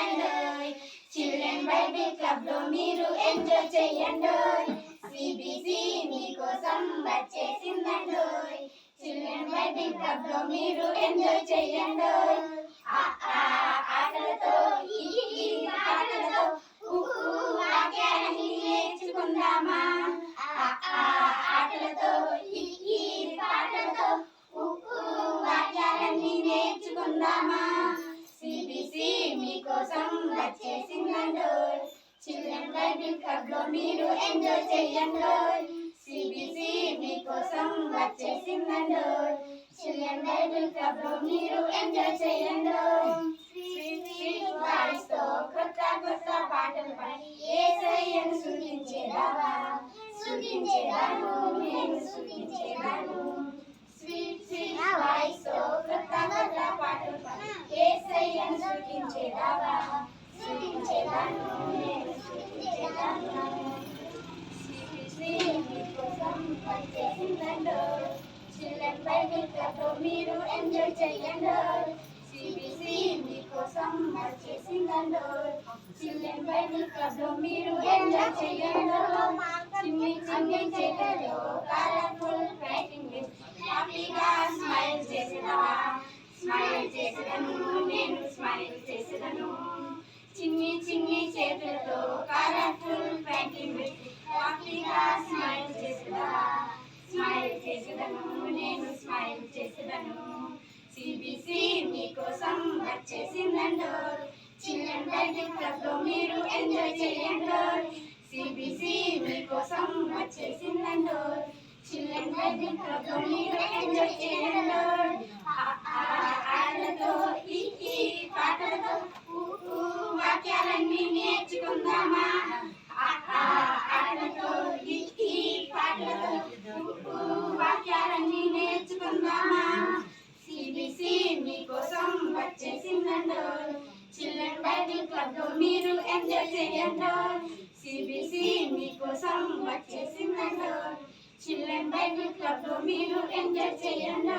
చేయండి. Children Bible club లో మీరు ఎంజాయ్ చేయండి. సిబిసి మీకోసం వచ్చేసిందండి. చిల్డ్రన్ బైబిల్ క్లబ్ లో మీరు ఎంజాయ్ చేయండి. ఆటలతో ఈ పాటలతో వాక్యాన్ని నేర్చుకుందామా. ఆటలతో ఈ పాటలతో వాక్యాలన్నీ నేర్చుకుందామా. సిబిసి మీకోసం వచ్చేసిందండి. చిల్డ్రన్ బైబిల్ క్లబ్ లో మీరు ఎంజాయ్ చేయండి. సిబిసి మీకోసం వచ్చేసిందండి. చిల్డ్రన్ బైబిల్ క్లబ్ లో మీరు ఎంజాయ్ చేయండి. వాయిస్ తో కొత్త కొత్త పాటలు పాడి యేసయ్యను స్తుతించేదావా. స్తుతించేదాను నేను స్తుతించేదాను. స్వీట్ స్వీట్ వాయిస్ తో కొత్త కొత్త పాటలు పాడి యేసయ్యను స్తుతించేదావా. స్తుతించేదాను నేను స్తుతించేదాను. మీకోసం వచ్చేసిందండి. చిల్డ్రన్ బైబిల్ క్లబ్ లో మీరు ఎంజాయ్ చేయండి. సిబిసి మీకోసం వచ్చేసిందండి. చిల్డ్రన్ బైబిల్ క్లబ్ లో మీరు ఎంజాయ్ చేయండి. చిన్ని చిన్ని చేతుల్లో కలర్ఫుల్ రైటింగ్ హ్యాపీగా స్మైల్ చేసేదావా. స్మైల్ చేసేదను నేను స్మైల్ చేసేదను. చిన్ని చిన్ని చేతులతో కలర్ఫుల్ రైటింగ్ హ్యాపీగా స్మైల్ చేసేదావా. స్మైల్ చేసేదను నేను స్మైల్ చేసేదను. సిబిసి మీకోసం వచ్చేసిందండి. చిల్డ్రన్ బైబిల్ క్లబ్ లో మీరు ఎంజాయ్ చేయండి. సిబిసి మీకోసం వచ్చేసిందండి. చిల్డ్రన్ బైబిల్ క్లబ్ లో మీరు ఎంజాయ్ చేయండి. ఆటలతో ఈ పాటలతో వాక్యాలన్నీ నేర్చుకుందామా. ఆటలతో ఈ పాటలతో వాక్యాలన్నీ నేర్చుకుందామా. సిబిసి మీకోసం వచ్చేసిందండి. చిల్డ్రన్ బైబిల్ క్లబ్ లో మీరు ఎంజాయ్ చేయండి. సిబిసి మీకోసం వచ్చేసిందండి. చిల్డ్రన్ బైబిల్ క్లబ్ లో మీరు ఎంజాయ్ చేయండి.